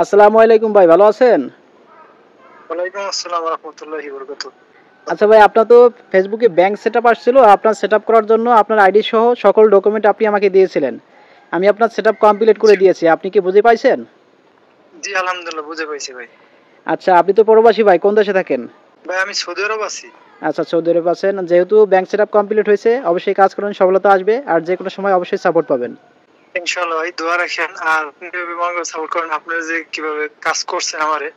আসসালামু আলাইকুম ভাই, ভালো আছেন? ওয়ালাইকুম আসসালাম ওয়া রাহমাতুল্লাহি ওয়া বারাকাতুহু। আচ্ছা ভাই, আপনার তো ফেসবুকে ব্যাংক সেটআপ আসছিল। আপনার সেটআপ করার জন্য আপনার আইডি সহ সকল ডকুমেন্ট আপনি আমাকে দিয়েছিলেন। আমি আপনার সেটআপ কমপ্লিট করে জি, দিয়েছি। আপনি কি বুঝে পাইছেন? জি আলহামদুলিল্লাহ বুঝে পাইছি ভাই। আচ্ছা, আপনি তো প্রবাসী ভাই, কোন দেশে থাকেন? ভাই আমি সৌদি আরব আছি। আচ্ছা, সৌদি আরবে আছেন। যেহেতু ব্যাংক সেটআপ কমপ্লিট হয়েছে, অবশ্যই কাজ করেন, সফলতা আসবে আর যে কোনো সময় অবশ্যই সাপোর্ট পাবেন। ইনশাআল্লাহ ভাই দোয়া রাখেন। আর আপনি কিভাবে মনে করে সাপোর্ট করেন, আপনারা যে কিভাবে কাজ করছেন আমারে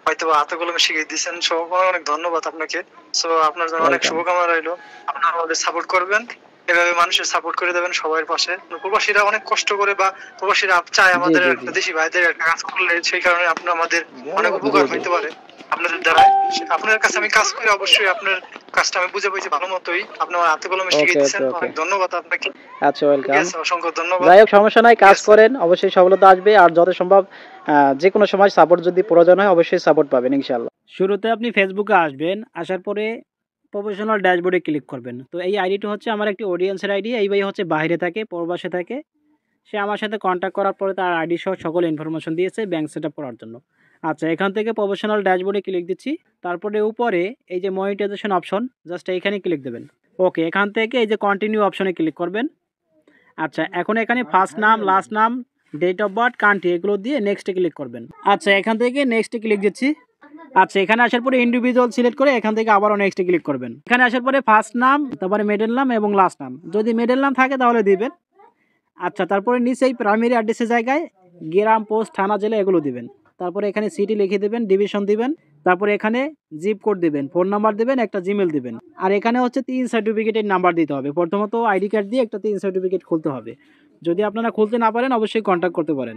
হয়তো বা হাতে কলমে শিখিয়ে দিয়েছেন, সব অনেক অনেক ধন্যবাদ আপনাকে। সো আপনার জন্য অনেক ওয়েলকাম। শুভকামনা রইলো। আপনারা আমাদের সাপোর্ট করবেন, এভাবে মানুষের সাপোর্ট করে দেবেন সবার পাশে। প্রবাসীরা অনেক কষ্ট করে বা প্রবাসীরা চায় জি আমাদের জি জি একটা দেশি ভাইদের একটা কাজ করলে, সেই কারণে আপনার আমাদের অনেক জি উপকার জি। হইতে পারে আপনাদের দ্বারাই। আপনার কাছে আমি কাজ করে অবশ্যই আপনার কাজটা আমি বুঝে পেয়েছি ভালো মতোই। আপনি আমার হাতে কলমে শিখিয়ে ওকে দিয়েছেন, ওকে ওকে। অনেক ধন্যবাদ আপনাকে। আচ্ছা, ঠিক ওয়েলকাম। আছে, অসংখ্য ধন্যবাদ। যাই হোক, সমস্যা নাই, ঠিক কাজ আছে, করেন, অবশ্যই সফলতা আসবে আর যত সম্ভব যে কোনো সময় সাপোর্ট যদি প্রয়োজন হয় অবশ্যই সাপোর্ট পাবেন ইনশাল্লাহ। শুরুতে আপনি ফেসবুকে আসবেন, আসার পরে প্রফেশনাল ড্যাশবোর্ডে ক্লিক করবেন। তো এই আইডিটা হচ্ছে আমার একটি অডিয়েন্সের আইডি। এই ভাই হচ্ছে বাইরে থাকে, প্রবাসে থাকে। সে আমার সাথে কন্ট্যাক্ট করার পরে তার আইডি সহ সকল ইনফরমেশন দিয়েছে ব্যাংক সেট আপ করার জন্য। আচ্ছা, এখান থেকে প্রফেশনাল ড্যাশবোর্ডে ক্লিক দিচ্ছি। তারপরে উপরে এই যে মনিটাইজেশন অপশন, জাস্ট এইখানে ক্লিক দেবেন। ওকে, এখান থেকে এই যে কন্টিনিউ অপশনে ক্লিক করবেন। আচ্ছা, এখন এখানে ফার্স্ট নাম, লাস্ট নাম, ডেট অফ বার্থ, কান্ট্রি এগুলো দিয়ে নেক্সটে ক্লিক করবেন। আচ্ছা, এখান থেকে নেক্সটে ক্লিক দিচ্ছি। আচ্ছা, এখানে আসার পরে ইন্ডিভিজুয়াল সিলেক্ট করে এখান থেকে আবারও নেক্সটে ক্লিক করবেন। এখানে আসার পরে ফার্স্ট নাম, তারপরে মিডল নাম এবং লাস্ট নাম, যদি মিডল নাম থাকে তাহলে দিবেন। আচ্ছা, তারপরে নিচেই প্রাইমারি অ্যাড্রেসের জায়গায় গ্রাম, পোস্ট, থানা, জেলা এগুলো দিবেন। তারপরে এখানে সিটি লিখে দেবেন, ডিভিশন দিবেন। তারপরে এখানে জিপ কোড দিবেন, ফোন নাম্বার দিবেন, একটা জিমেল দিবেন। আর এখানে হচ্ছে 3 সার্টিফিকেটের নাম্বার দিতে হবে। প্রথমত আইডি কার্ড দিয়ে একটা 3 সার্টিফিকেট খুলতে হবে। যদি আপনারা খুলতে না পারেন অবশ্যই কন্ট্যাক্ট করতে পারেন।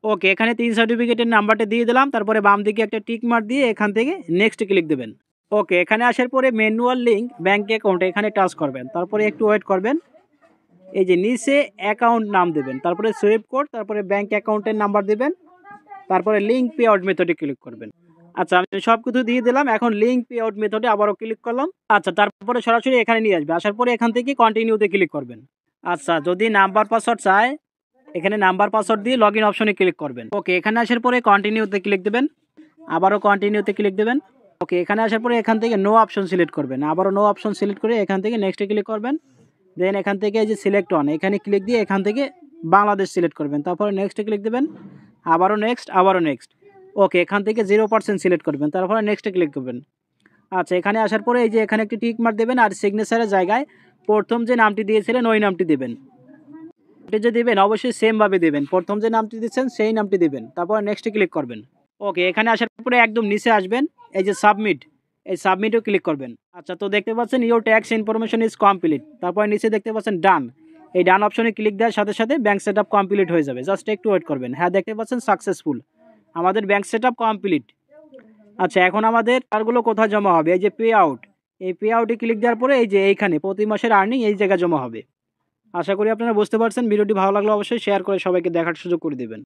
ওকে, এখানে 3 সার্টিফিকেটের নাম্বারটা দিয়ে দিলাম। তারপরে বাম দিকে একটা টিক মার্ক দিয়ে এখান থেকে নেক্সট ক্লিক দেবেন। ওকে, এখানে আসার পরে ম্যানুয়াল লিঙ্ক ব্যাঙ্ক অ্যাকাউন্ট এখানে টাচ করবেন। তারপরে একটু ওয়েট করবেন। এই যে নিচে অ্যাকাউন্ট নাম দেবেন, তারপরে সুইপ কোড, তারপরে ব্যাঙ্ক অ্যাকাউন্টের নাম্বার দেবেন, তারপরে লিঙ্ক পে আউট মেথডে ক্লিক করবেন। আচ্ছা, আমি সব কিছু দিয়ে দিলাম। এখন লিঙ্ক পে আউট মেথডে আবারও ক্লিক করলাম। আচ্ছা, তারপরে সরাসরি এখানে নিয়ে আসবে। আসার পরে এখান থেকে কন্টিনিউতে ক্লিক করবেন। আচ্ছা, যদি নাম্বার পাসওয়ার্ড চায় এখানে নাম্বার পাসওয়ার্ড দিয়ে লগ ইন অপশনে ক্লিক করবেন। ওকে, এখানে আসার পরে কন্টিনিউতে ক্লিক দেবেন, আবারও কন্টিনিউতে ক্লিক দেবেন। ওকে, এখানে আসার পরে এখান থেকে নো অপশন সিলেক্ট করবেন, আবারও নো অপশন সিলেক্ট করে এখান থেকে নেক্সটে ক্লিক করবেন। দেন এখান থেকে এই যে সিলেক্ট অন এখানে ক্লিক দিয়ে এখান থেকে বাংলাদেশ সিলেক্ট করবেন। তারপরে নেক্সটে ক্লিক দেবেন, আবারও নেক্সট, আবারও নেক্সট। ওকে, এখান থেকে 0% সিলেক্ট করবেন, তারপরে নেক্সটে ক্লিক করবেন। আচ্ছা, এখানে আসার পরে এই যে এখানে একটি টিক মার্ক দেবেন আর সিগনেচারের জায়গায় প্রথম যে নামটি দিয়েছিলেন ওই নামটি দেবেন। এটা যে দিবেন অবশ্যই সেমভাবে দেবেন, প্রথম যে নামটি দিচ্ছেন সেই নামটি দিবেন। তারপরে নেক্সটে ক্লিক করবেন। ওকে, এখানে আসার পরে একদম নিচে আসবেন, এই যে সাবমিট, এই সাবমিটও ক্লিক করবেন। আচ্ছা, তো দেখতে পাচ্ছেন your tax information is complete. তারপরে নিচে দেখতে পাচ্ছেন ডান, এই ডান অপশনে ক্লিক দেওয়ার সাথে সাথে ব্যাঙ্ক সেট আপ কমপ্লিট হয়ে যাবে। জাস্ট একটু ওয়েট করবেন। হ্যাঁ, দেখতে পাচ্ছেন সাকসেসফুল, আমাদের ব্যাঙ্ক সেট আপ কমপ্লিট। আচ্ছা, এখন আমাদের টাকাগুলো কোথায় জমা হবে? এই যে পে আউট, এই পে আউটে ক্লিক দেওয়ার পরে এই যে এইখানে প্রতি মাসের আর্নিং এই জায়গায় জমা হবে। আশা করি আপনারা বুঝতে পারছেন। ভিডিওটি ভালো লাগলে অবশ্যই শেয়ার করে সবাইকে দেখার সুযোগ করে দেবেন।